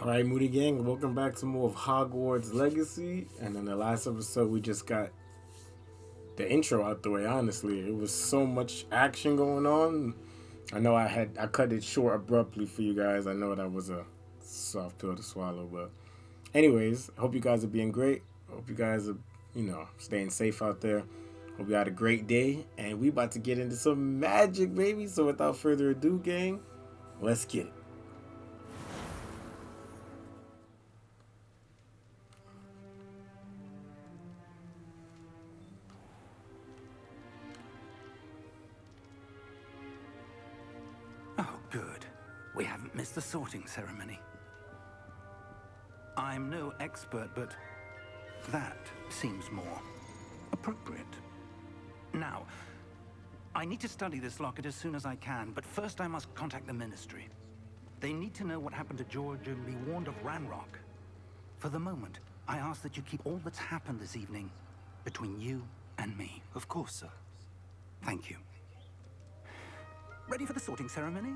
Alright, Moody Gang, welcome back to more of Hogwarts Legacy. And in the last episode, we just got the intro out the way, honestly. It was so much action going on. I know I cut it short abruptly for you guys. I know that was a soft pill to swallow, but anyways, I hope you guys are being great. Hope you guys are, staying safe out there. Hope you had a great day. And we about to get into some magic, baby. So without further ado, gang, let's get it. Oh, good. We haven't missed the sorting ceremony. I'm no expert, but that seems more appropriate. Now, I need to study this locket as soon as I can, but first I must contact the Ministry. They need to know what happened to George and be warned of Ranrock. For the moment, I ask that you keep all that's happened this evening between you and me. Of course, sir. Thank you. Ready for the sorting ceremony?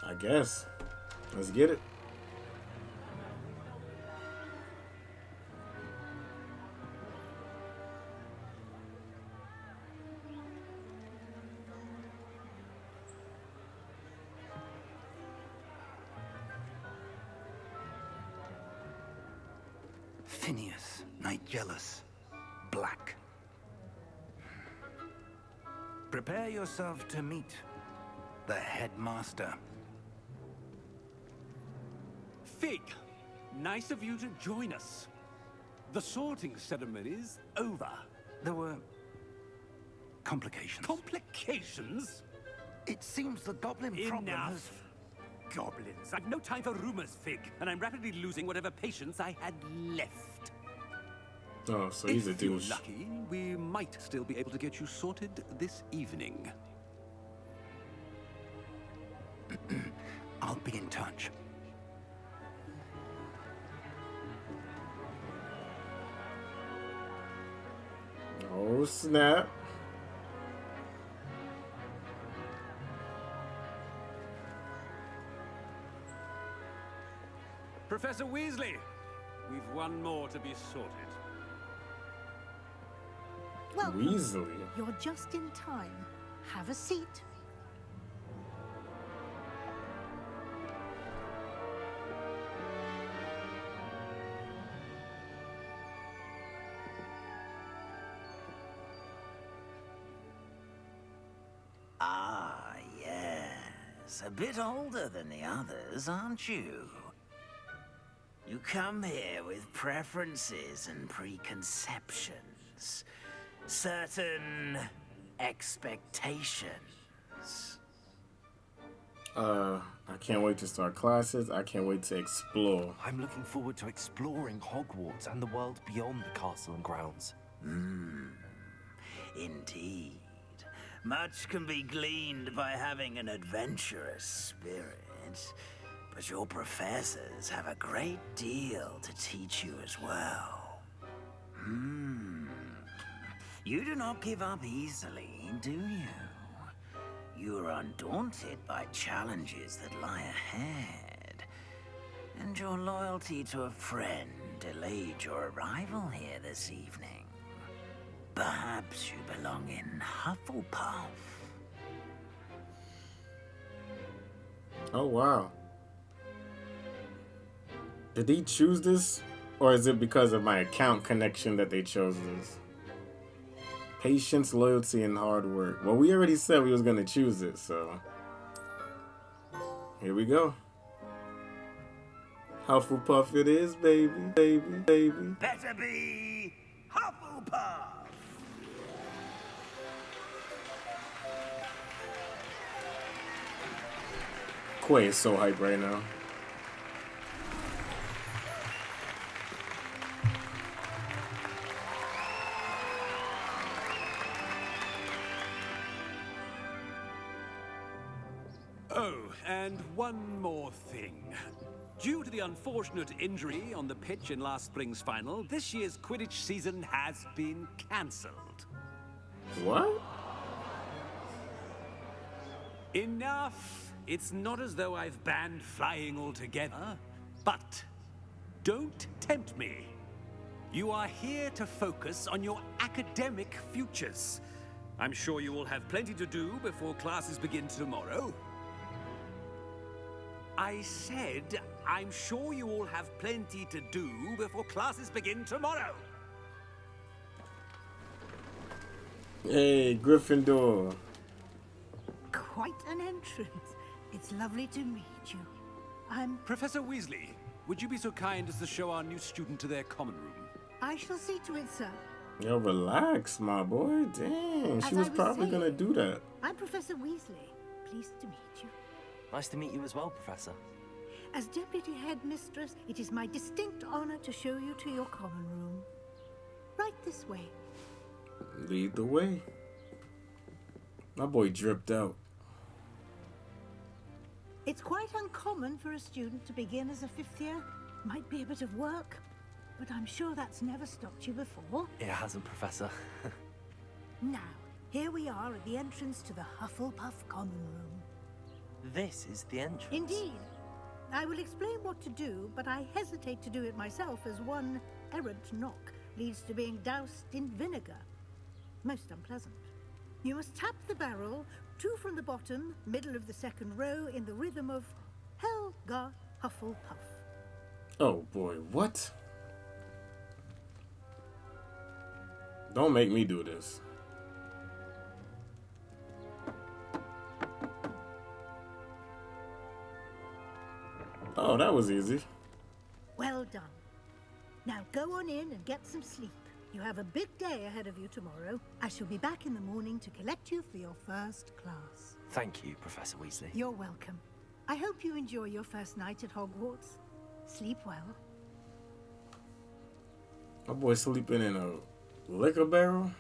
I guess. Let's get it. Phineas, Nigellus, Black. Prepare yourself to meet the headmaster. Fig, nice of you to join us. The sorting ceremony's over. There were complications. Complications? It seems the goblin problem has... Enough. Goblins. I've no time for rumors, Fig, and I'm rapidly losing whatever patience I had left. Oh, so he's a If you're douche. lucky, we might still be able to get you sorted this evening. I'll be in touch. Oh, snap. Professor Weasley, we've one more to be sorted. Welcome. Weasley. You're just in time. Have a seat. Ah, yes. A bit older than the others, aren't you? You come here with preferences and preconceptions. Certain expectations. I can't wait to start classes. I can't wait to explore. I'm looking forward to exploring Hogwarts and the world beyond the castle and grounds. Indeed. Much can be gleaned by having an adventurous spirit, but your professors have a great deal to teach you as well. You do not give up easily, do you? You are undaunted by challenges that lie ahead, and your loyalty to a friend delayed your arrival here this evening. Perhaps you belong in Hufflepuff. Oh, wow. Did he choose this? Or is it because of my account connection that they chose this? Patience, loyalty, and hard work. Well, we already said we was going to choose it, so... here we go. Hufflepuff it is, baby, baby, baby. Better be Hufflepuff! Quay is so hype right now. Oh, and one more thing. Due to the unfortunate injury on the pitch in last spring's final, this year's Quidditch season has been cancelled. What? Enough! It's not as though I've banned flying altogether. But don't tempt me. You are here to focus on your academic futures. I'm sure you will have plenty to do before classes begin tomorrow. I said, I'm sure you all have plenty to do before classes begin tomorrow. Hey, Gryffindor. Quite an entrance. It's lovely to meet you. Professor Weasley, would you be so kind as to show our new student to their common room? I shall see to it, sir. Yo, relax, my boy. Dang, she As I was was probably saying, gonna do that. I'm Professor Weasley. Pleased to meet you. Nice to meet you as well, Professor. As Deputy Headmistress, it is my distinct honor to show you to your common room. Right this way. Lead the way. My boy dripped out. It's quite uncommon for a student to begin as a fifth year. Might be a bit of work, but I'm sure that's never stopped you before. It hasn't, Professor. Now, here we are at the entrance to the Hufflepuff common room. This is the entrance. Indeed. I will explain what to do, but I hesitate to do it myself as one errant knock leads to being doused in vinegar. Most unpleasant. You must tap the barrel, 2 from the bottom, middle of the second row, in the rhythm of Helga Hufflepuff. Oh boy, what? Don't make me do this. Oh, that was easy. Well done. Now go on in and get some sleep. You have a big day ahead of you tomorrow. I shall be back in the morning to collect you for your first class. Thank you, Professor Weasley. You're welcome. I hope you enjoy your first night at Hogwarts. Sleep well. My boy sleeping in a liquor barrel?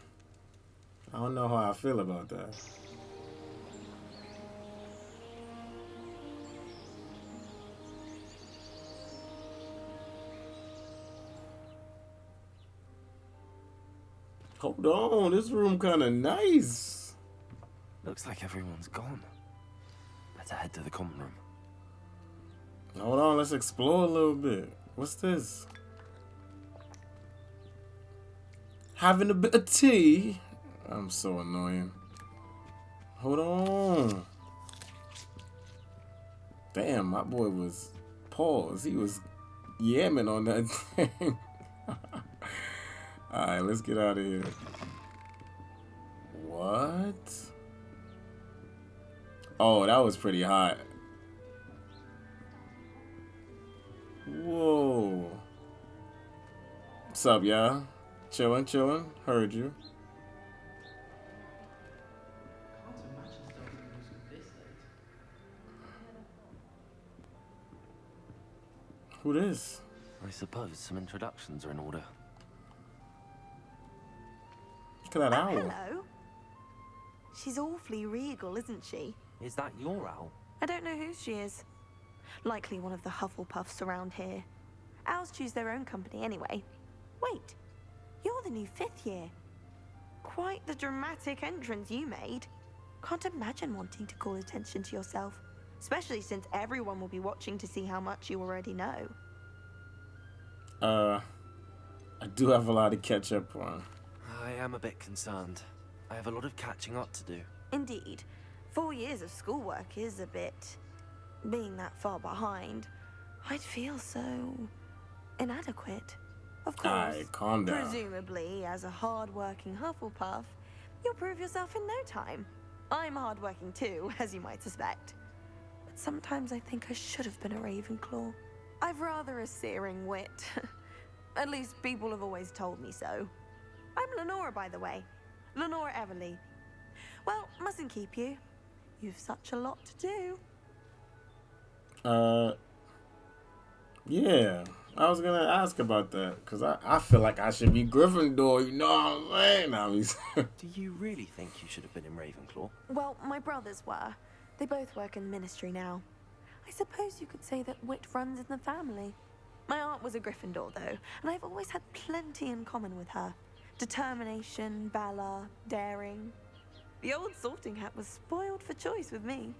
I don't know how I feel about that. Hold on, this room kind of nice. Looks like everyone's gone. Better head to the common room. Hold on, let's explore a little bit. What's this? Having a bit of tea? I'm so annoying. Hold on. Damn, my boy was paused. He was yamming on that thing. Alright, let's get out of here. What? Oh, that was pretty hot. Whoa. What's up, y'all? Chillin', chillin'. Heard you. Who this? I suppose some introductions are in order. Look at that owl. Hello. She's awfully regal, isn't she? Is that your owl? I don't know who she is. Likely one of the Hufflepuffs around here. Owls choose their own company anyway. Wait, you're the new 5th year. Quite the dramatic entrance you made. Can't imagine wanting to call attention to yourself, especially since everyone will be watching to see how much you already know. I do have a lot to catch up on. I am a bit concerned. I have a lot of catching up to do. Indeed. 4 years of schoolwork is a bit... Being that far behind, I'd feel so... inadequate. Of course, Alright, calm down. presumably, as a hard-working Hufflepuff, you'll prove yourself in no time. I'm hard-working too, as you might suspect. But sometimes I think I should have been a Ravenclaw. I've rather a searing wit. At least people have always told me so. I'm Lenora, by the way. Lenora Everly. Well, mustn't keep you. You've such a lot to do. Yeah. I was gonna ask about that, because I feel like I should be Gryffindor, you know what I'm saying? Do you really think you should have been in Ravenclaw? Well, my brothers were. They both work in the ministry now. I suppose you could say that wit runs in the family. My aunt was a Gryffindor, though, and I've always had plenty in common with her. Determination, valor, daring. The old sorting hat was spoiled for choice with me.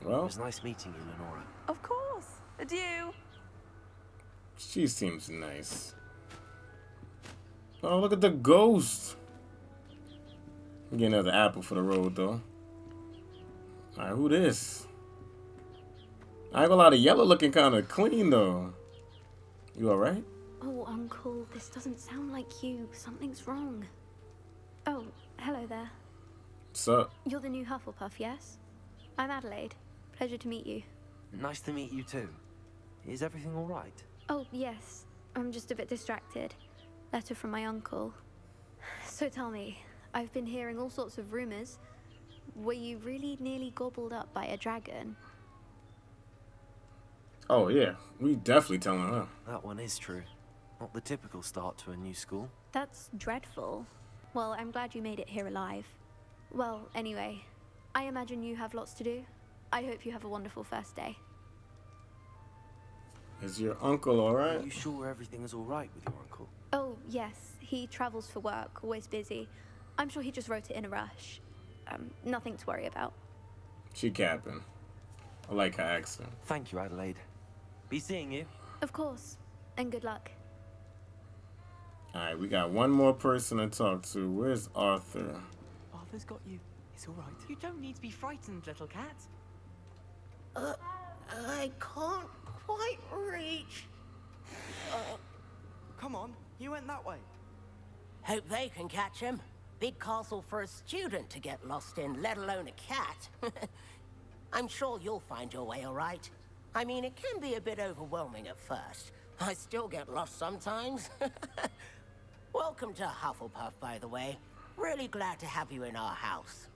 It Well, was nice meeting you, Lenora. Of course. Adieu. She seems nice. Oh, look at the ghost. Get another apple for the road, though. Alright, who this? I ain't gonna lie, the yellow looking kind of clean, though. You alright? Oh, Uncle, this doesn't sound like you. Something's wrong. Oh, hello there. What's up? You're the new Hufflepuff, yes? I'm Adelaide. Pleasure to meet you. Nice to meet you too. Is everything all right? Oh, yes. I'm just a bit distracted. Letter from my uncle. So tell me, I've been hearing all sorts of rumors. Were you really nearly gobbled up by a dragon? Oh, yeah. We definitely telling her. That one is true. Not the typical start to a new school. That's dreadful. Well, I'm glad you made it here alive. Well, anyway, I imagine you have lots to do. I hope you have a wonderful first day. Is your uncle alright? Are you sure everything is all right with your uncle? Oh, yes. He travels for work, always busy. I'm sure he just wrote it in a rush. Nothing to worry about. She capping. I like her accent. Thank you, Adelaide. Be seeing you. Of course. And good luck. Alright, we got one more person to talk to. Where's Arthur? Arthur's got you. It's all right. You don't need to be frightened, little cat. I can't quite reach. Come on, you went that way. Hope they can catch him. Big castle for a student to get lost in, let alone a cat. I'm sure you'll find your way all right. I mean, it can be a bit overwhelming at first. I still get lost sometimes. Welcome to Hufflepuff, by the way. Really glad to have you in our house.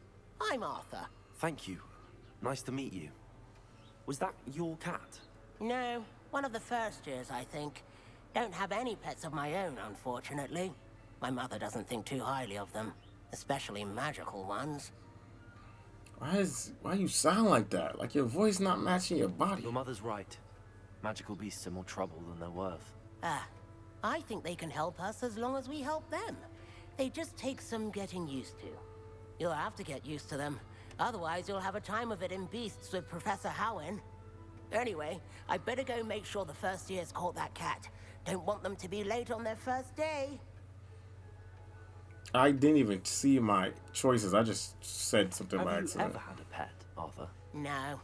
I'm Arthur. Thank you. Nice to meet you. Was that your cat? No, one of the first years, I think. Don't have any pets of my own, unfortunately. My mother doesn't think too highly of them, especially magical ones. Why you sound like that? Like your voice not matching your body. Your mother's right. Magical beasts are more trouble than they're worth. I think they can help us as long as we help them. They just take some getting used to. You'll have to get used to them. Otherwise, you'll have a time of it in Beasts with Professor Howin. Anyway, I better go make sure the first years caught that cat. Don't want them to be late on their first day. I didn't even see my choices. I just said something by Have you accident. ever had a pet, Arthur? No.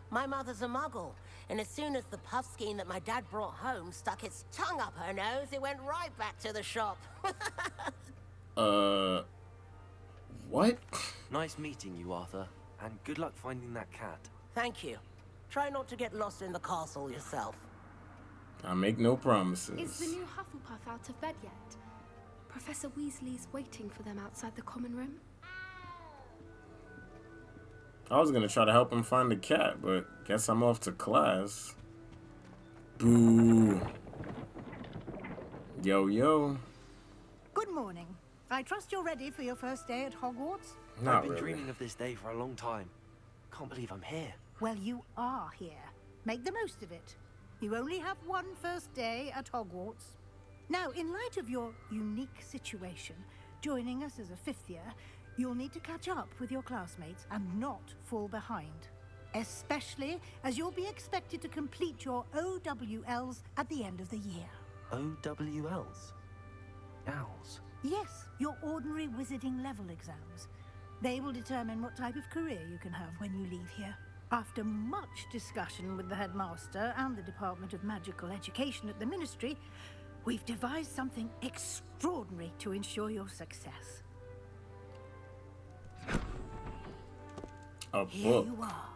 My mother's a muggle, and as soon as the puff skein that my dad brought home stuck its tongue up her nose, it went right back to the shop. What? Nice meeting you, Arthur. And good luck finding that cat. Thank you. Try not to get lost in the castle yourself. I make no promises. Is the new Hufflepuff out of bed yet? Professor Weasley's waiting for them outside the common room. I was gonna try to help him find the cat, but guess I'm off to class. Boo. Yo, yo. Good morning. I trust you're ready for your first day at Hogwarts? Not I've been really. dreaming of this day for a long time. Can't believe I'm here. Well, you are here. Make the most of it. You only have one first day at Hogwarts. Now, in light of your unique situation, joining us as a fifth year, you'll need to catch up with your classmates and not fall behind. Especially as you'll be expected to complete your OWLs at the end of the year. OWLs? Owls? Yes, your ordinary wizarding level exams. They will determine what type of career you can have when you leave here. After much discussion with the headmaster and the Department of Magical Education at the Ministry, we've devised something extraordinary to ensure your success. A Here book. you are.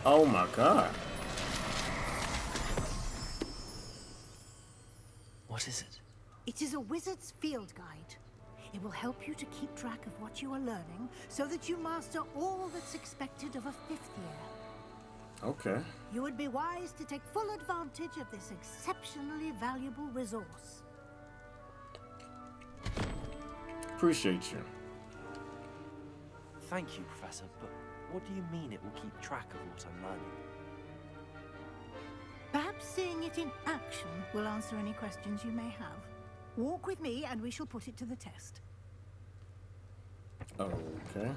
Oh my god. What is it? It is a wizard's field guide. It will help you to keep track of what you are learning so that you master all that's expected of a fifth year. Okay. You would be wise to take full advantage of this exceptionally valuable resource. Appreciate you. Thank you, Professor, but what do you mean it will keep track of what I'm learning? Perhaps seeing it in action will answer any questions you may have. Walk with me and we shall put it to the test. Okay.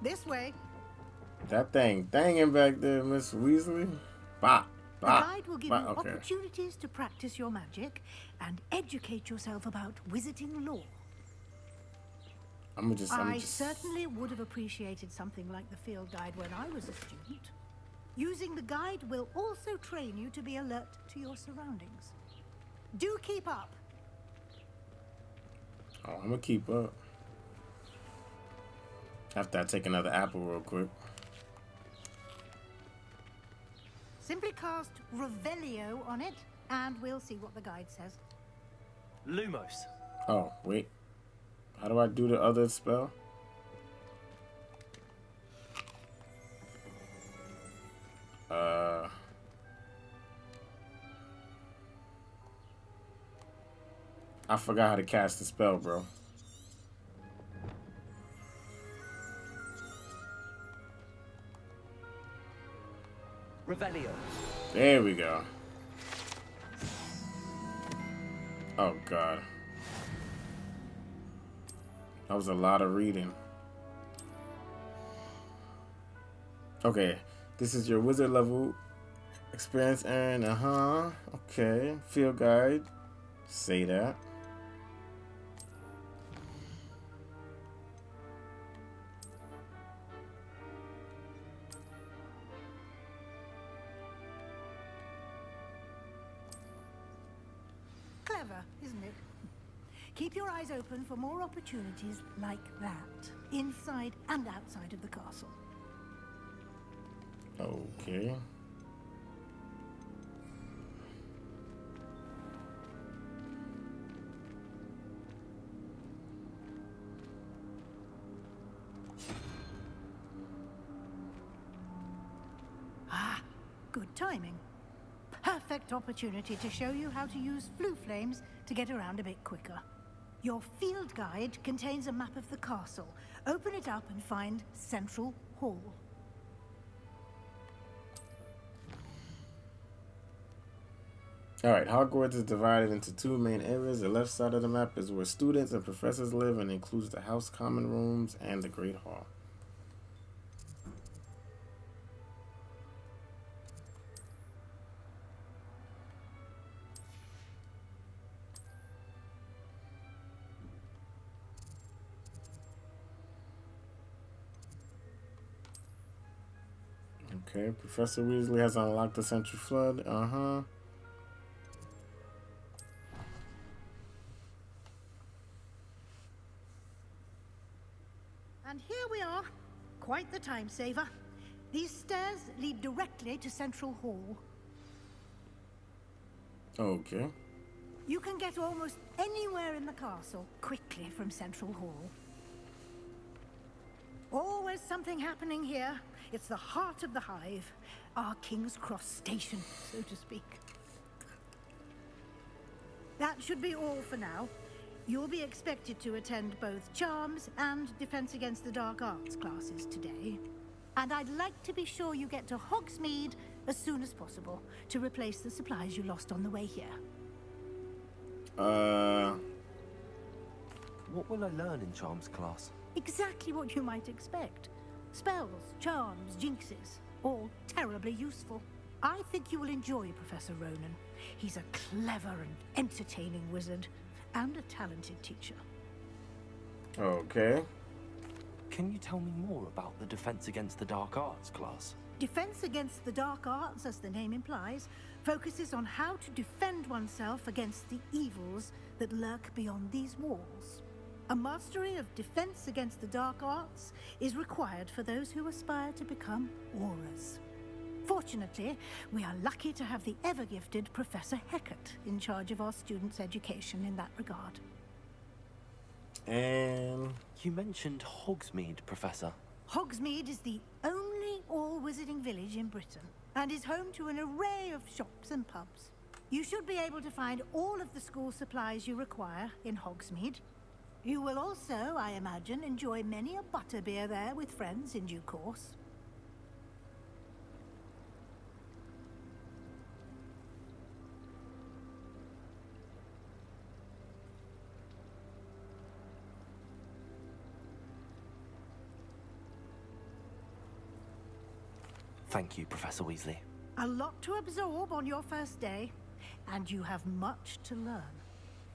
This way. That thing danging back there, Miss Weasley. Bah. The guide will give you opportunities to practice your magic and educate yourself about wizarding lore. I certainly would have appreciated something like the field guide when I was a student. Using the guide will also train you to be alert to your surroundings. Do keep up. Oh, I'm gonna keep up. After I take another apple real quick. Simply cast Revelio on it, and we'll see what the guide says. Lumos. Oh, wait. How do I do the other spell? I forgot how to cast the spell, bro. Revelio. There we go. Oh, God. That was a lot of reading. Okay. This is your wizard level experience and okay. Field guide. Say that. Clever, isn't it? Keep your eyes open for more opportunities like that, inside and outside of the castle. Okay. Ah, good timing. Perfect opportunity to show you how to use flue flames to get around a bit quicker. Your field guide contains a map of the castle. Open it up and find Central Hall. Alright, Hogwarts is divided into two main areas. The left side of the map is where students and professors live and includes the house common rooms and the Great Hall. Okay, Professor Weasley has unlocked the Central Flood. And here we are. Quite the time saver. These stairs lead directly to Central Hall. Okay. You can get almost anywhere in the castle quickly from Central Hall. Always something happening here. It's the heart of the hive, our King's Cross station, so to speak. That should be all for now. You'll be expected to attend both Charms and Defense Against the Dark Arts classes today. And I'd like to be sure you get to Hogsmeade as soon as possible to replace the supplies you lost on the way here. What will I learn in Charms class? Exactly what you might expect. Spells, charms, jinxes, all terribly useful. I think you will enjoy Professor Ronan. He's a clever and entertaining wizard, and a talented teacher. Okay. Can you tell me more about the Defense Against the Dark Arts class? Defense Against the Dark Arts, as the name implies, focuses on how to defend oneself against the evils that lurk beyond these walls. A mastery of Defense Against the Dark Arts is required for those who aspire to become Aurors. Fortunately, we are lucky to have the ever-gifted Professor Hecat in charge of our students' education in that regard. And you mentioned Hogsmeade, Professor. Hogsmeade is the only all-wizarding village in Britain and is home to an array of shops and pubs. You should be able to find all of the school supplies you require in Hogsmeade. You will also, I imagine, enjoy many a butterbeer there with friends in due course. Thank you, Professor Weasley. A lot to absorb on your first day, and you have much to learn.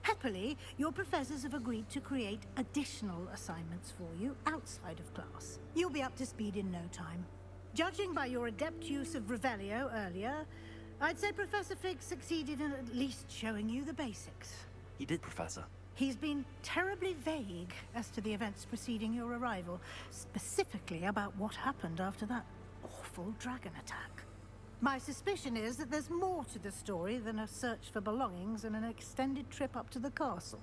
Happily, your professors have agreed to create additional assignments for you outside of class. You'll be up to speed in no time. Judging by your adept use of Revelio earlier, I'd say Professor Fig succeeded in at least showing you the basics. He did, Professor. He's been terribly vague as to the events preceding your arrival, specifically about what happened after that awful dragon attack. My suspicion is that there's more to the story than a search for belongings and an extended trip up to the castle.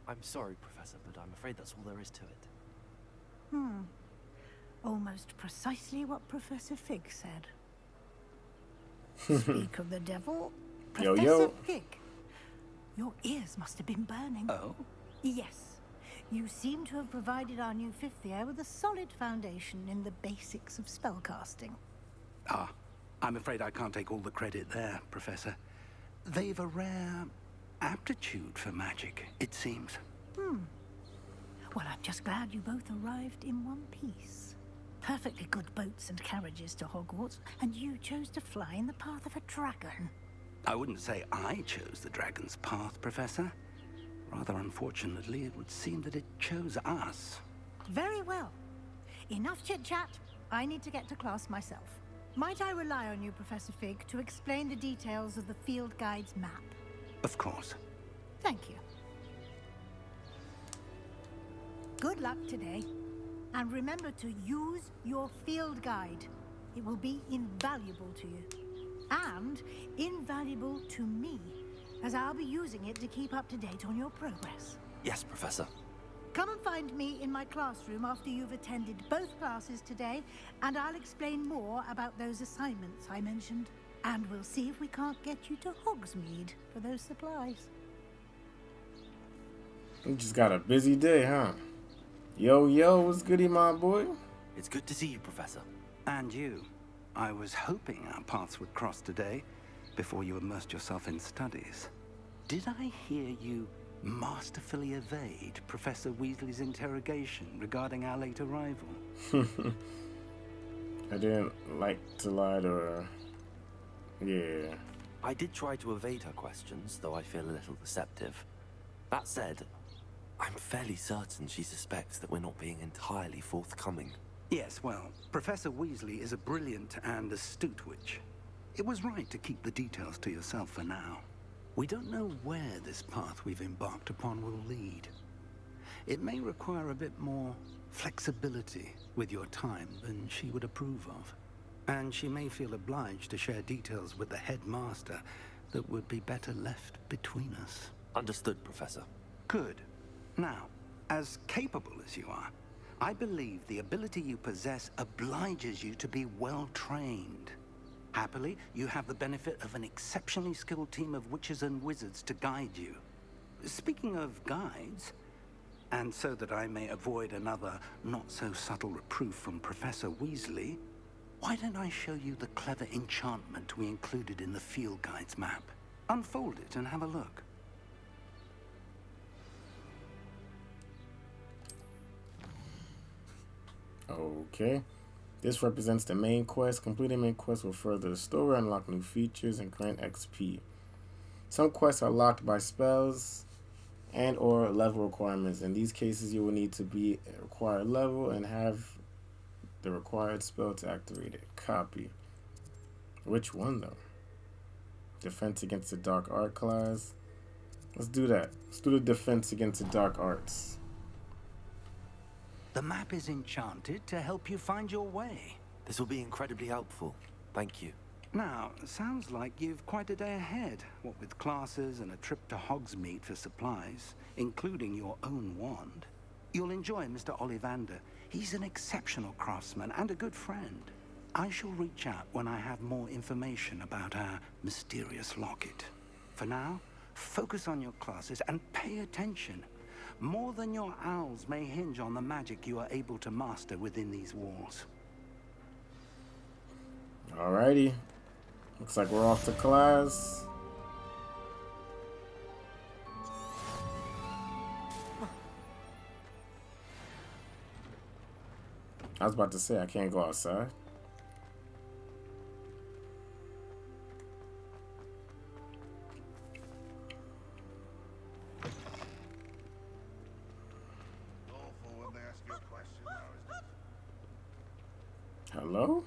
I'm sorry, Professor, but I'm afraid that's all there is to it. Almost precisely what Professor Fig said. Speak of the devil, Yo, Professor yo. Fig. Your ears must have been burning. Oh? Yes. You seem to have provided our new fifth year with a solid foundation in the basics of spellcasting. Ah, I'm afraid I can't take all the credit there, Professor. They've a rare aptitude for magic, it seems. Well, I'm just glad you both arrived in one piece. Perfectly good boats and carriages to Hogwarts, and you chose to fly in the path of a dragon. I wouldn't say I chose the dragon's path, Professor. Rather unfortunately, it would seem that it chose us. Very well. Enough chit-chat. I need to get to class myself. Might I rely on you, Professor Fig, to explain the details of the field guide's map? Of course. Thank you. Good luck today. And remember to use your field guide. It will be invaluable to you. And invaluable to me, as I'll be using it to keep up to date on your progress. Yes, Professor. Come and find me in my classroom after you've attended both classes today, and I'll explain more about those assignments I mentioned. And we'll see if we can't get you to Hogsmeade for those supplies. You just got a busy day, huh? Yo, yo, what's goody, my boy? It's good to see you, Professor. And you. I was hoping our paths would cross today, before you immersed yourself in studies. Did I hear you masterfully evade Professor Weasley's interrogation regarding our late arrival? I didn't like to lie to her. Yeah. I did try to evade her questions, though I feel a little deceptive. That said, I'm fairly certain she suspects that we're not being entirely forthcoming. Yes, well, Professor Weasley is a brilliant and astute witch. It was right to keep the details to yourself for now. We don't know where this path we've embarked upon will lead. It may require a bit more flexibility with your time than she would approve of. And she may feel obliged to share details with the headmaster that would be better left between us. Understood, Professor. Good. Now, as capable as you are, I believe the ability you possess obliges you to be well trained. Happily, you have the benefit of an exceptionally skilled team of witches and wizards to guide you. Speaking of guides, and so that I may avoid another not-so-subtle reproof from Professor Weasley, why don't I show you the clever enchantment we included in the field guide's map? Unfold it and have a look. Okay. This represents the main quest. Completing main quest will further the story, unlock new features, and grant XP. Some quests are locked by spells and or level requirements. In these cases, you will need to be a required level and have the required spell to activate it. Copy. Which one, though? Defense against the dark art class. Let's do that. Let's do the defense against the dark arts. The map is enchanted to help you find your way. This will be incredibly helpful. Thank you. Now, sounds like you've quite a day ahead, what with classes and a trip to Hogsmeade for supplies, including your own wand. You'll enjoy Mr. Ollivander. He's an exceptional craftsman and a good friend. I shall reach out when I have more information about our mysterious locket. For now, focus on your classes and pay attention. More than your owls may hinge on the magic you are able to master within these walls. Alrighty. Looks like we're off to class. I was about to say I can't go outside. Hello?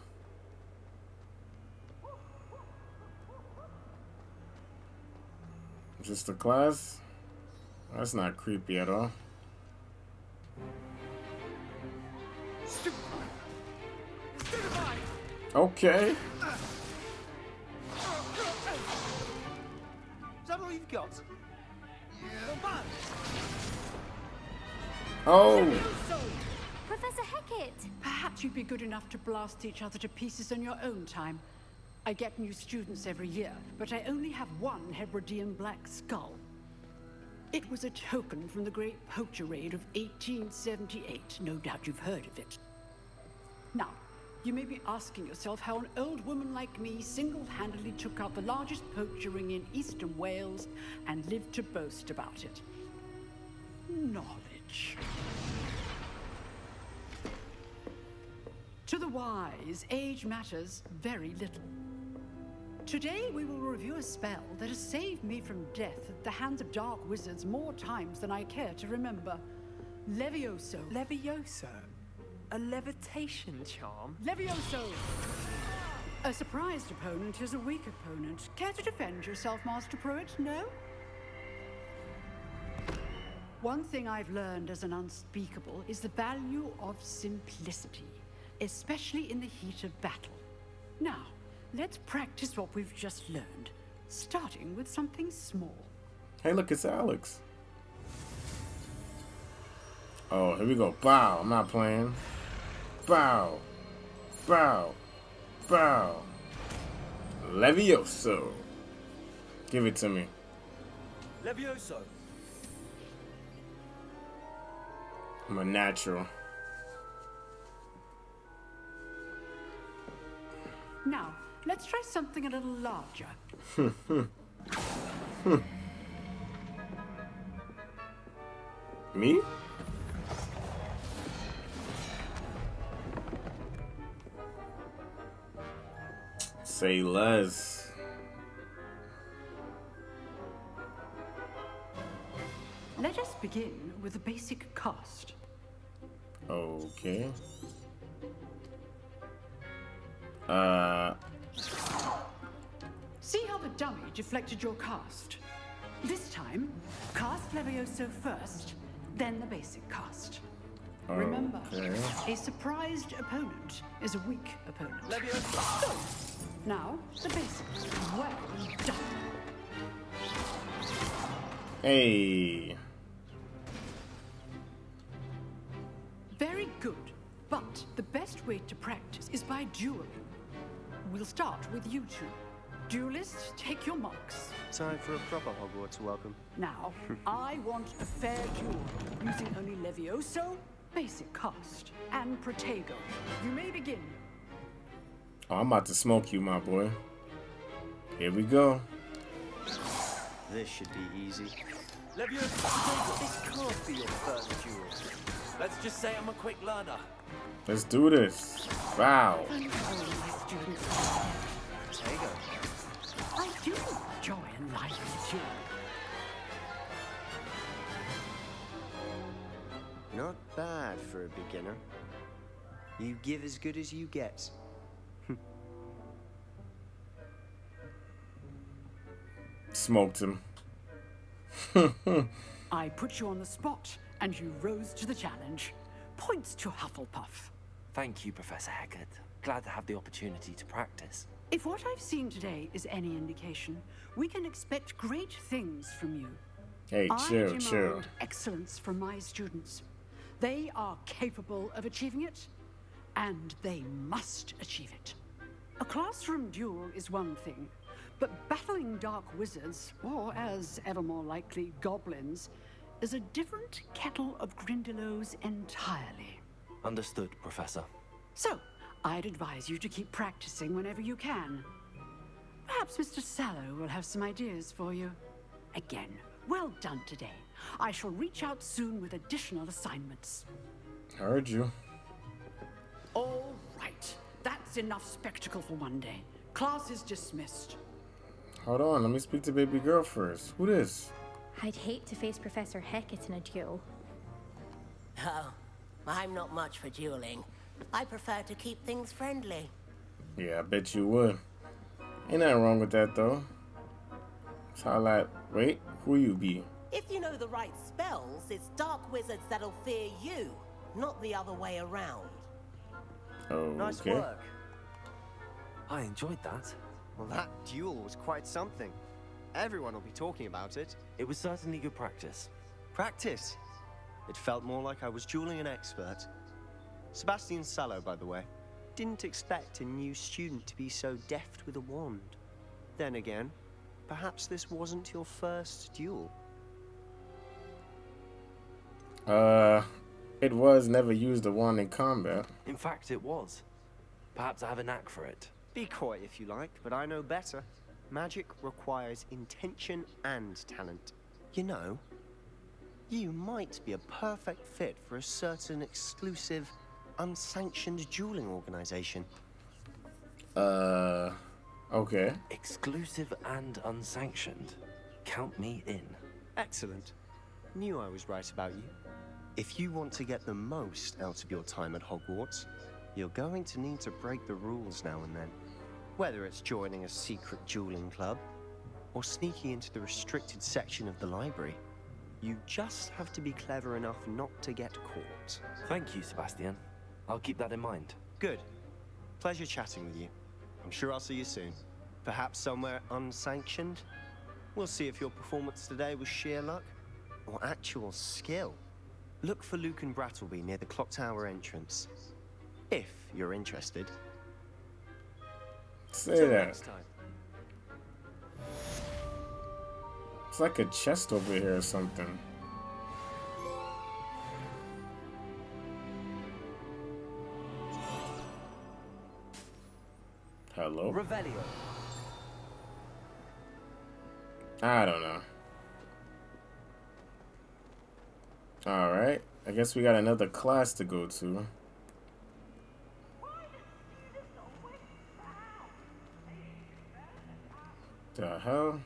Just a class? That's not creepy at all. Okay. Is that all you've got? Yeah. Oh. Professor Hecat! Perhaps you'd be good enough to blast each other to pieces in your own time. I get new students every year, but I only have one Hebridean black skull. It was a token from the Great Poacher Raid of 1878. No doubt you've heard of it. Now, you may be asking yourself how an old woman like me single-handedly took out the largest poacher ring in eastern Wales and lived to boast about it. Knowledge. To the wise, age matters very little. Today we will review a spell that has saved me from death at the hands of dark wizards more times than I care to remember. Levioso. Levioso? A levitation charm? Levioso! A surprised opponent is a weak opponent. Care to defend yourself, Master Pruitt? No? One thing I've learned as an unspeakable is the value of simplicity, especially in the heat of battle. Now, let's practice what we've just learned, starting with something small. Hey, look, it's Alex. Oh, here we go. Bow. I'm not playing. Bow. Bow. Bow. Levioso. Give it to me. Levioso. I'm a natural. Now, let's try something a little larger. Me? Say less. Let us begin with the basic cast. Okay. See how the dummy deflected your cast? This time, cast Levioso first, then the basic cast. Remember, Okay. a surprised opponent is a weak opponent. Levioso. So, now, the basics. Well done. Hey. Very good. But the best way to practice is by dueling. We'll start with you two. Duelists, take your marks. Time for a proper Hogwarts welcome. Now, I want a fair duel, using only Levioso, basic cast, and Protego. You may begin. Oh, I'm about to smoke you, my boy. Here we go. This should be easy. Levioso. This can't be your first duel. Let's just say I'm a quick learner. Let's do this. Wow. Protego. I do enjoy a lively duel. Not bad for a beginner. You give as good as you get. Smoked him. I put you on the spot, and you rose to the challenge. Points to Hufflepuff. Thank you, Professor Hecat. Glad to have the opportunity to practice. If what I've seen today is any indication, we can expect great things from you. Hey, I chill, demand chill. excellence from my students. They are capable of achieving it, and they must achieve it. A classroom duel is one thing, but battling dark wizards, or as ever more likely, goblins, is a different kettle of Grindylows entirely. Understood, Professor. So, I'd advise you to keep practicing whenever you can. Perhaps Mr. Sallow will have some ideas for you. Again, well done today. I shall reach out soon with additional assignments. Heard you. All right. That's enough spectacle for one day. Class is dismissed. Hold on, let me speak to baby girl first. Who this? I'd hate to face Professor Hecat in a duel. Oh, I'm not much for dueling. I prefer to keep things friendly. Yeah, I bet you would. Ain't nothing wrong with that, though. Highlight. Wait, who you be? If you know the right spells, it's dark wizards that'll fear you, not the other way around. Oh, Nice okay. work. I enjoyed that. Well, that duel was quite something. Everyone will be talking about it. It was certainly good practice. Practice? It felt more like I was dueling an expert. Sebastian Sallow, by the way. Didn't expect a new student to be so deft with a wand. Then again, perhaps this wasn't your first duel. It was never used a wand in combat. In fact, it was. Perhaps I have a knack for it. Be coy if you like, but I know better. Magic requires intention and talent. You know, you might be a perfect fit for a certain exclusive, unsanctioned dueling organization. Okay. Exclusive and unsanctioned. Count me in. Excellent. Knew I was right about you. If you want to get the most out of your time at Hogwarts, you're going to need to break the rules now and then. Whether it's joining a secret dueling club, or sneaking into the restricted section of the library, you just have to be clever enough not to get caught. Thank you, Sebastian. I'll keep that in mind. Good. Pleasure chatting with you. I'm sure I'll see you soon. Perhaps somewhere unsanctioned? We'll see if your performance today was sheer luck, or actual skill. Look for Luke and Brattleby near the clock tower entrance. If you're interested. Say Till that. next time. It's like a chest over here or something. Hello? Revelio. I don't know. Alright. I guess we got another class to go to. The hell?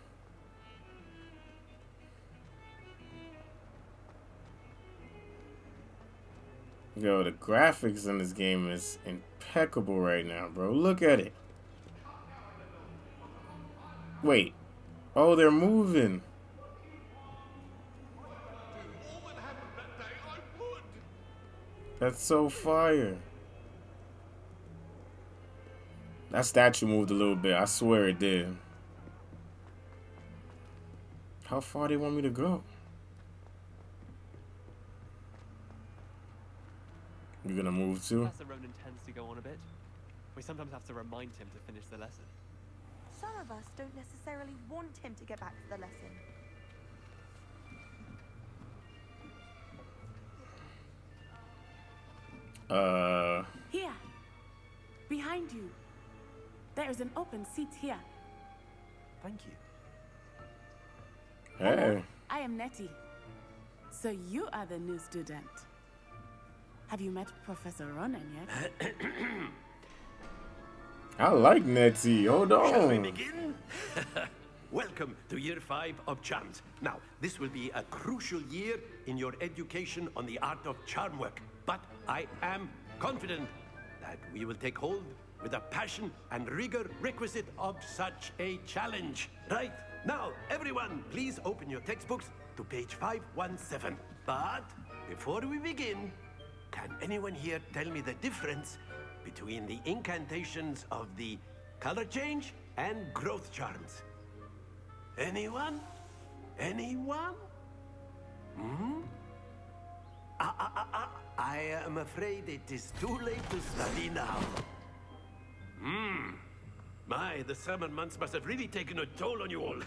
Yo, the graphics in this game is impeccable right now, bro. Look at it. Wait. Oh, they're moving. That's so fire. That statue moved a little bit. I swear it did. How far they want me to go? You gonna move too? Professor Ronan tends to go on a bit. We sometimes have to remind him to finish the lesson. Some of us don't necessarily want him to get back to the lesson. Here. Behind you. There is an open seat here. Thank you. Hey. Hello, I am Nettie. So you are the new student. Have you met Professor Ronan yet? I like Nettie. Hold on. Shall we begin? Welcome to Year 5 of Charms. Now, this will be a crucial year in your education on the art of charm work. But I am confident that we will take hold with the passion and rigor requisite of such a challenge. Right, now, everyone, please open your textbooks to page 517. But before we begin, can anyone here tell me the difference between the incantations of the color change and growth charms? Anyone? Anyone? Hmm? I am afraid it is too late to study now. My, the summer months must have really taken a toll on you all.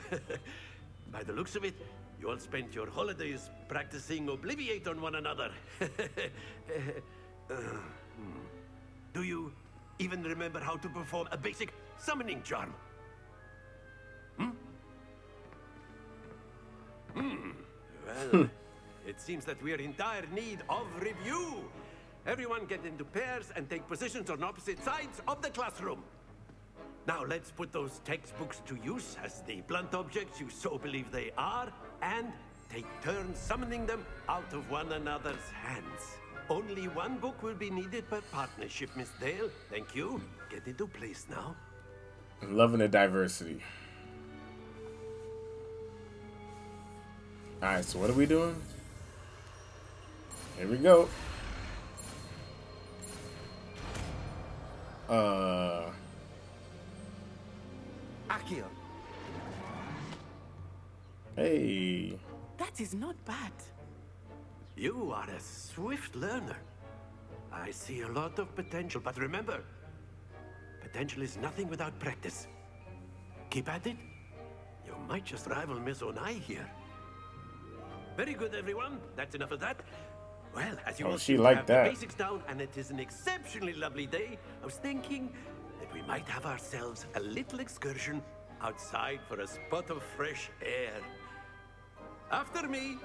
By the looks of it, you all spent your holidays practicing Obliviate on one another. Do you even remember how to perform a basic summoning charm? Well, it seems that we are in dire need of review. Everyone get into pairs and take positions on opposite sides of the classroom. Now let's put those textbooks to use as the blunt objects you so believe they are, and take turns summoning them out of one another's hands. Only one book will be needed per partnership, Miss Dale. Thank you. Get into place now. I'm loving the diversity. Alright, so what are we doing? Here we go. Accio. Hey. That is not bad. You are a swift learner. I see a lot of potential, but remember, potential is nothing without practice. Keep at it. You might just rival Miss Onai here. Very good, everyone. That's enough of that. Well, as you all she seem to liked have that. the basics down, and it is an exceptionally lovely day, I was thinking that we might have ourselves a little excursion outside for a spot of fresh air. After me.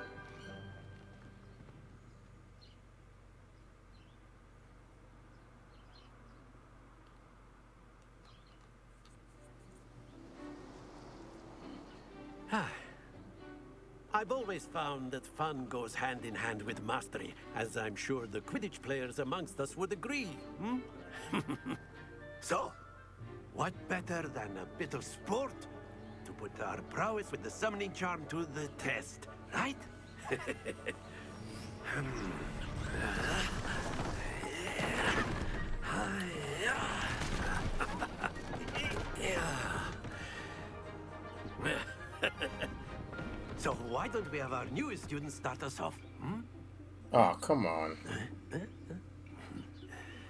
I've always found that fun goes hand in hand with mastery, as I'm sure the Quidditch players amongst us would agree. So, what better than a bit of sport to put our prowess with the summoning charm to the test, right? So why don't we have our newest student start us off? Oh, come on.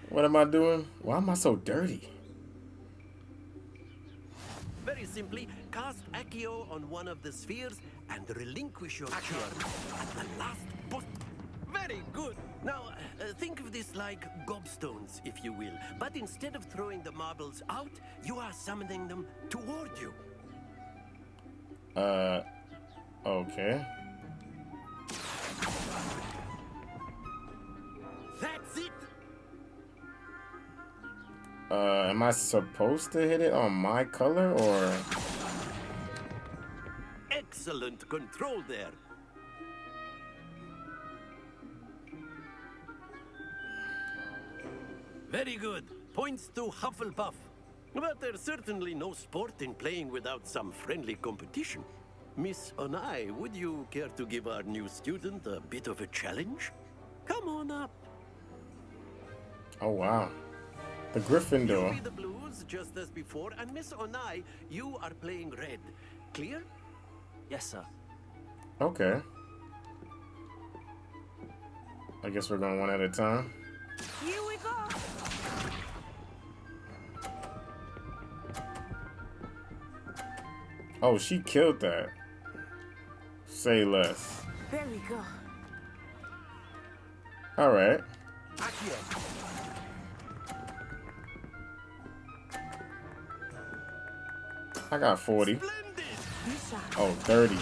What am I doing? Why am I so dirty? Very simply, cast Accio on one of the spheres and relinquish your charm at the last button. Very good. Now, think of this like gobstones, if you will. But instead of throwing the marbles out, you are summoning them toward you. Okay. That's it. Am I supposed to hit it on my color or? Excellent control there. Very good. Points to Hufflepuff. But there's certainly no sport in playing without some friendly competition. Miss Onai, would you care to give our new student a bit of a challenge? Come on up. Oh, wow. The You Gryffindor. be the blues, just as before, and Miss Onai, you are playing red. Clear? Yes, sir. Okay. I guess we're going one at a time. Here we go. Oh, she killed that. Say less. There we go. All right. I got 40. Oh, 30.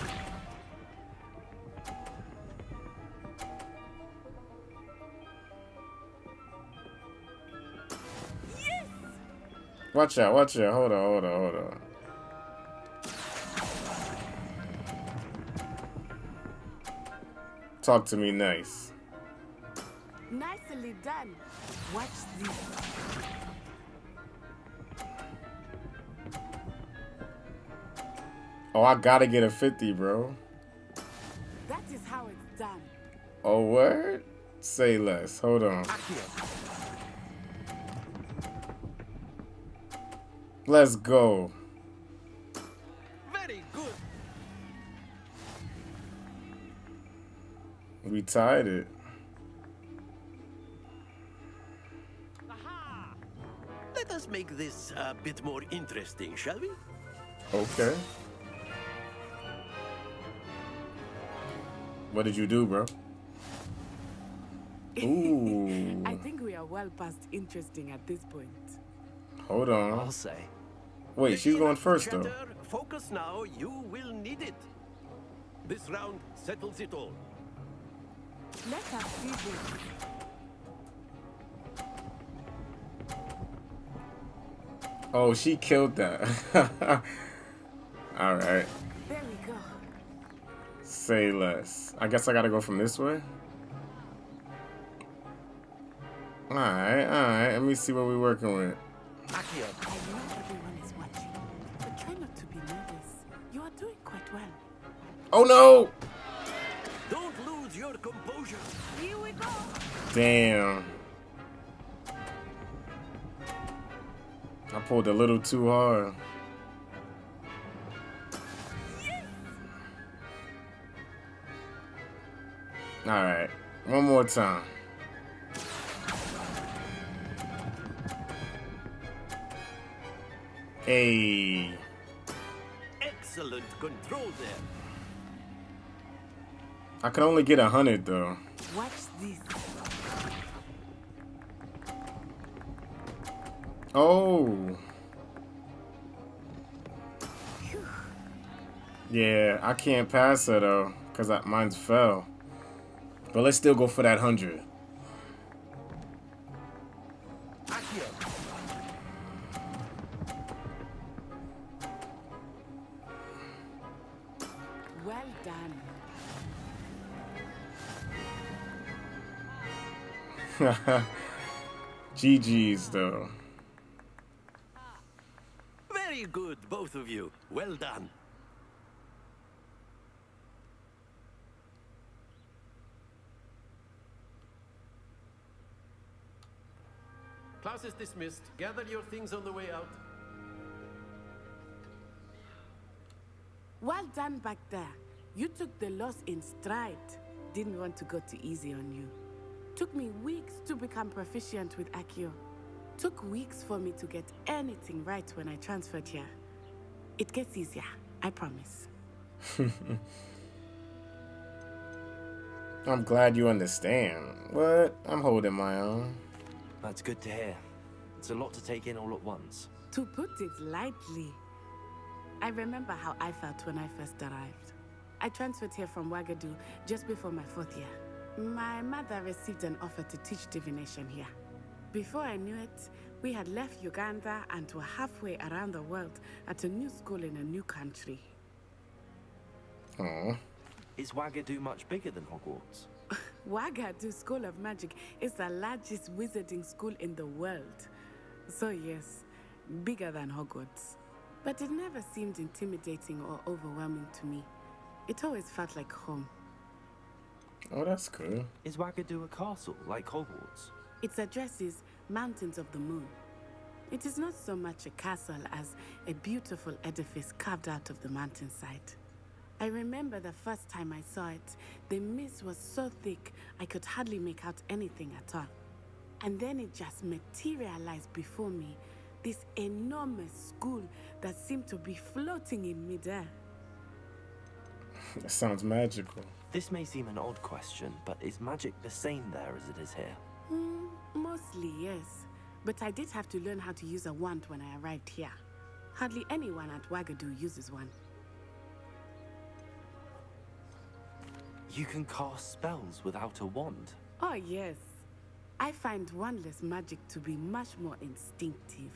Watch out, watch out. Hold on. Talk to me nice. Nicely done. Watch this. Oh, I gotta get a 50, bro. That is how it's done. Oh, word? Say less. Hold on. Let's go. Very good. We tied it. Let us make this a bit more interesting, shall we? Okay. What did you do, bro? Ooh. I think we are well past interesting at this point. Hold on. I'll say. Wait, she's going first, though. Chatter, focus now. You will need it. This round settles it all. Let us see this. Oh, she killed that. All right. There we go. Say less. I guess I gotta go from this way. All right. Let me see what we're working with. I know everyone is watching, but try not to be nervous. You are doing quite well. Oh no! Don't lose your composure. Here we go. Damn. I pulled a little too hard. All right, one more time. Hey. Excellent control there. I can only get 100 though. Watch this. Oh. Yeah, I can't pass her though, cause mine's fell. But let's still go for that 100. Well done. GG's though. Very good, both of you. Well done. Class is dismissed. Gather your things on the way out. Well done back there. You took the loss in stride. Didn't want to go too easy on you. Took me weeks to become proficient with Accio. Took weeks for me to get anything right when I transferred here. It gets easier, I promise. I'm glad you understand. What? I'm holding my own. That's good to hear. It's a lot to take in all at once. To put it lightly, I remember how I felt when I first arrived. I transferred here from Wagadu just before my 4th year. My mother received an offer to teach divination here. Before I knew it, we had left Uganda and were halfway around the world at a new school in a new country. Aww. Is Wagadu much bigger than Hogwarts? Wagadu School of Magic is the largest wizarding school in the world. So yes, bigger than Hogwarts. But it never seemed intimidating or overwhelming to me. It always felt like home. Oh, that's cool. Is Wagadu a castle, like Hogwarts? Its address is Mountains of the Moon. It is not so much a castle as a beautiful edifice carved out of the mountainside. I remember the first time I saw it, the mist was so thick I could hardly make out anything at all. And then it just materialized before me, this enormous school that seemed to be floating in midair. That sounds magical. This may seem an odd question, but is magic the same there as it is here? Mostly, yes. But I did have to learn how to use a wand when I arrived here. Hardly anyone at Wagadu uses one. You can cast spells without a wand? Oh, yes. I find wandless magic to be much more instinctive.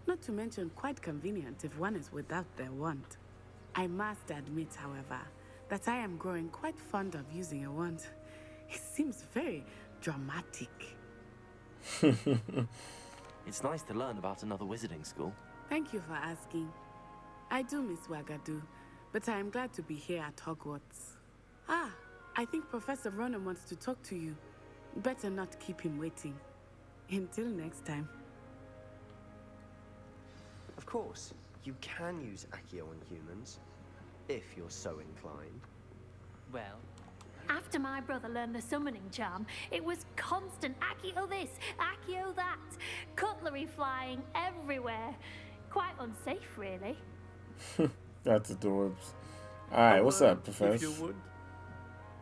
Not to mention quite convenient if one is without their wand. I must admit, however, that I am growing quite fond of using a wand. It seems very dramatic. It's nice to learn about another wizarding school. Thank you for asking. I do miss Wagadu, but I am glad to be here at Hogwarts. Ah, I think Professor Ronan wants to talk to you. Better not keep him waiting. Until next time. Of course, you can use Accio on humans, if you're so inclined. Well, after my brother learned the summoning charm, it was constant Accio this, Accio that, cutlery flying everywhere. Quite unsafe, really. That's adorbs. Alright, what's up, Professor? If you would.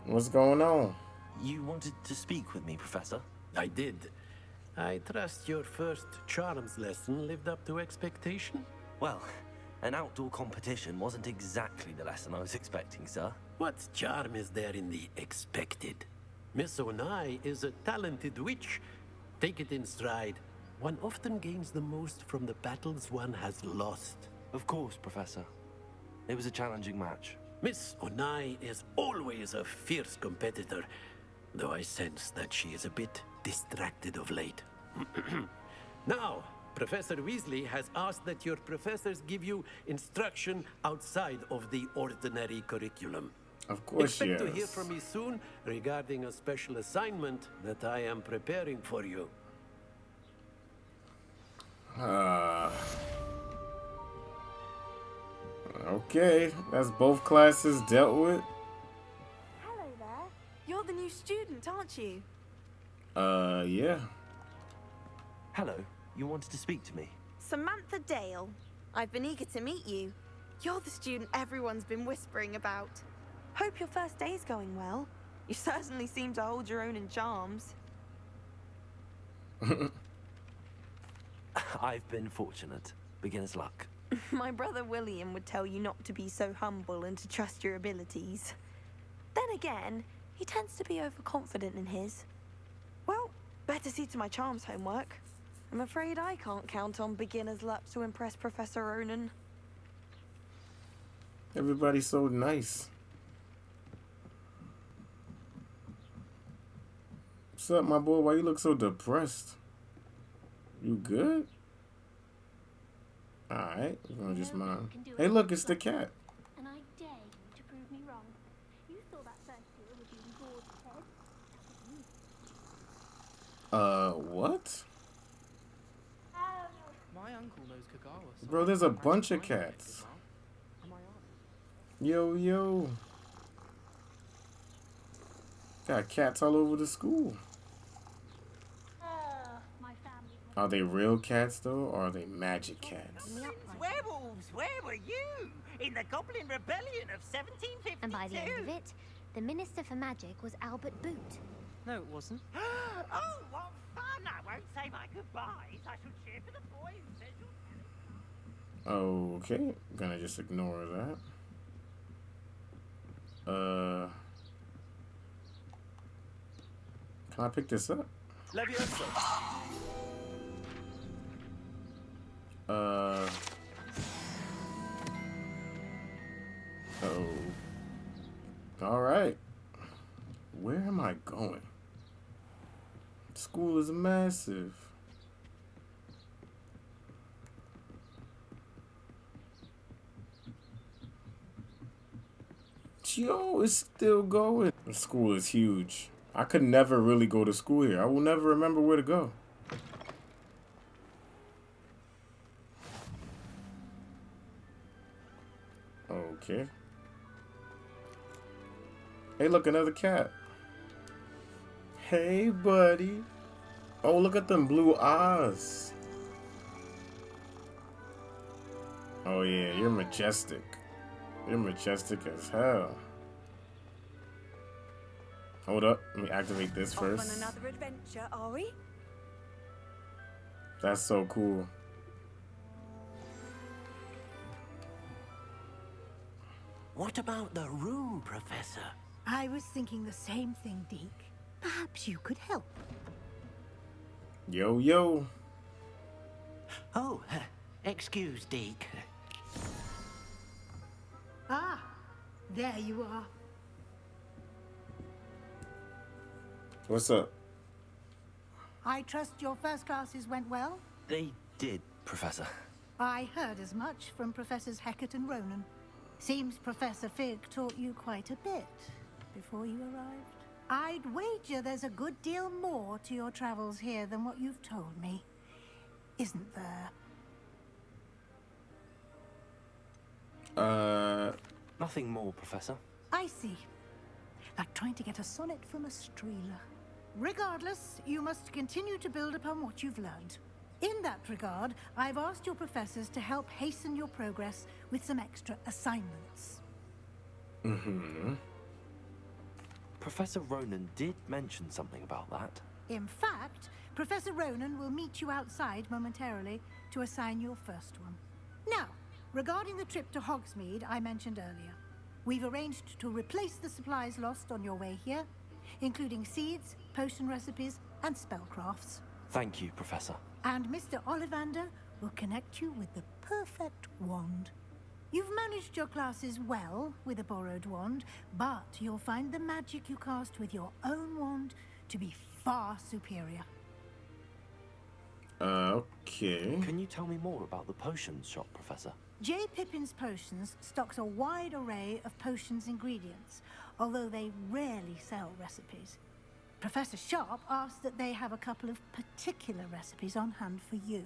What's going on? You wanted to speak with me, Professor? I did. I trust your first charms lesson lived up to expectation? Well, an outdoor competition wasn't exactly the lesson I was expecting, sir. What charm is there in the expected? Miss Onai is a talented witch. Take it in stride. one often gains the most from the battles one has lost. Of course, Professor. It was a challenging match. Miss Onai is always a fierce competitor, though I sense that she is a bit distracted of late. Now, Professor Weasley has asked that your professors give you instruction outside of the ordinary curriculum. Of course, Expect to yes. hear from me soon regarding a special assignment that I am preparing for you. Okay, that's both classes dealt with. Hello there. You're the new student, aren't you? Yeah. Hello, you wanted to speak to me? Samantha Dale. I've been eager to meet you. You're the student everyone's been whispering about. Hope your first day's going well. You certainly seem to hold your own in charms. I've been fortunate. Beginner's luck. My brother William would tell you not to be so humble and to trust your abilities. Then again, he tends to be overconfident in his. Well, better see to my charms homework. I'm afraid I can't count on beginner's luck to impress Professor Ronan. Everybody's so nice. What's up, my boy? Why you look so depressed? You good? Alright, we're gonna just mind. Hey, look, it's the cat. And I dare you to prove me wrong. You thought that first year would be bored head. What? My uncle knows Kagawa. Bro, there's a bunch of cats. Yo, yo. Got cats all over the school. Are they real cats, though, or are they magic cats? Werewolves, where were you? In the Goblin Rebellion of 1752? And by the end of it, the Minister for Magic was Albert Boot. No, it wasn't. Oh, what fun! I won't say my goodbyes. I shall cheer for the boy who says you'll... Okay, gonna just ignore that. Can I pick this up? Leviosa. Oh. Alright. Where am I going? School is massive. Yo, it's still going. The school is huge. I could never really go to school here. I will never remember where to go. Okay. Hey, look, another cat. Hey, buddy. Oh, look at them blue eyes. Oh, yeah, you're majestic. You're majestic as hell. Hold up, let me activate this first. Off on another adventure, are we? That's so cool. What about the room, Professor? I was thinking the same thing, Deke. Perhaps you could help. Yo, yo. Oh, excuse, Deke. Ah, there you are. What's up? I trust your first classes went well? They did, Professor. I heard as much from Professors Hecat and Ronan. Seems Professor Fig taught you quite a bit before you arrived. I'd wager there's a good deal more to your travels here than what you've told me. Isn't there? Nothing more, Professor. I see. Like trying to get a sonnet from a streeler. Regardless, you must continue to build upon what you've learned. In that regard, I've asked your professors to help hasten your progress with some extra assignments. Mm-hmm. Professor Ronan did mention something about that. In fact, Professor Ronan will meet you outside momentarily to assign your first one. Now, regarding the trip to Hogsmeade I mentioned earlier, we've arranged to replace the supplies lost on your way here, including seeds, potion recipes, and spellcrafts. Thank you, Professor. And Mr. Ollivander will connect you with the perfect wand. You've managed your classes well with a borrowed wand, but you'll find the magic you cast with your own wand to be far superior. Okay. Can you tell me more about the potions shop, Professor? J. Pippin's Potions stocks a wide array of potions ingredients, although they rarely sell recipes. Professor Sharp asked that they have a couple of particular recipes on hand for you.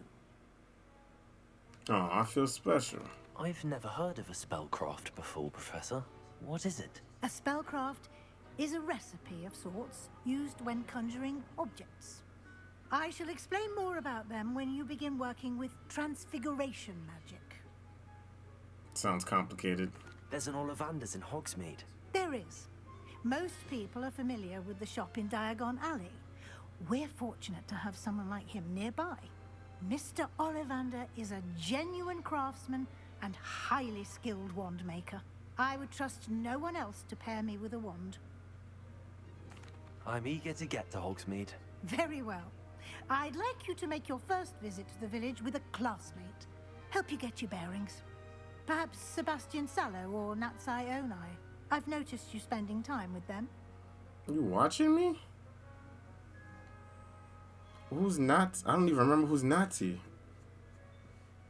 Oh, I feel special. I've never heard of a spellcraft before, Professor. What is it? A spellcraft is a recipe of sorts used when conjuring objects. I shall explain more about them when you begin working with transfiguration magic. Sounds complicated. There's an Ollivander's in Hogsmeade. There is. Most people are familiar with the shop in Diagon Alley. We're fortunate to have someone like him nearby. Mr. Ollivander is a genuine craftsman and highly skilled wand maker. I would trust no one else to pair me with a wand. I'm eager to get to Hogsmeade. Very well. I'd like you to make your first visit to the village with a classmate. Help you get your bearings. Perhaps Sebastian Sallow or Natsai Onai. I've noticed you spending time with them. You watching me? Who's not? I don't even remember who's Natty.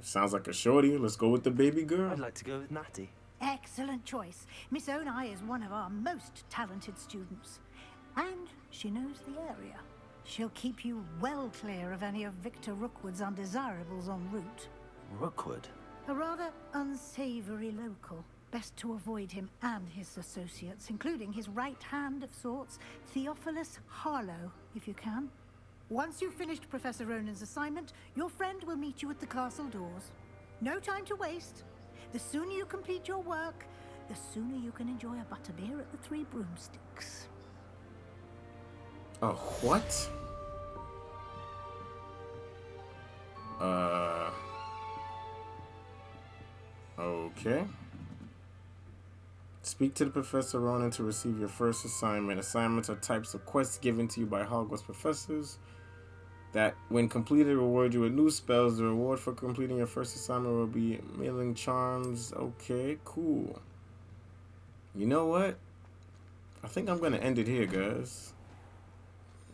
Sounds like a shorty. Let's go with the baby girl. I'd like to go with Natty. Excellent choice. Miss Onai is one of our most talented students. And she knows the area. She'll keep you well clear of any of Victor Rookwood's undesirables en route. Rookwood? A rather unsavory local. Best to avoid him and his associates, including his right hand of sorts, Theophilus Harlow, if you can. Once you've finished Professor Ronan's assignment, your friend will meet you at the castle doors. No time to waste. The sooner you complete your work, the sooner you can enjoy a butterbeer at the Three Broomsticks. Oh, what? Okay. Speak to the Professor Ronan to receive your first assignment. Assignments are types of quests given to you by Hogwarts professors that, when completed, reward you with new spells. The reward for completing your first assignment will be mailing charms. Okay, cool. You know what? I think I'm going to end it here, guys.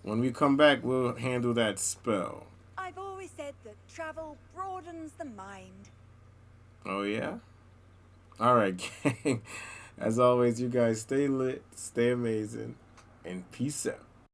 When we come back, we'll handle that spell. I've always said that travel broadens the mind. Oh, yeah? Alright, gang. As always, you guys stay lit, stay amazing, and peace out.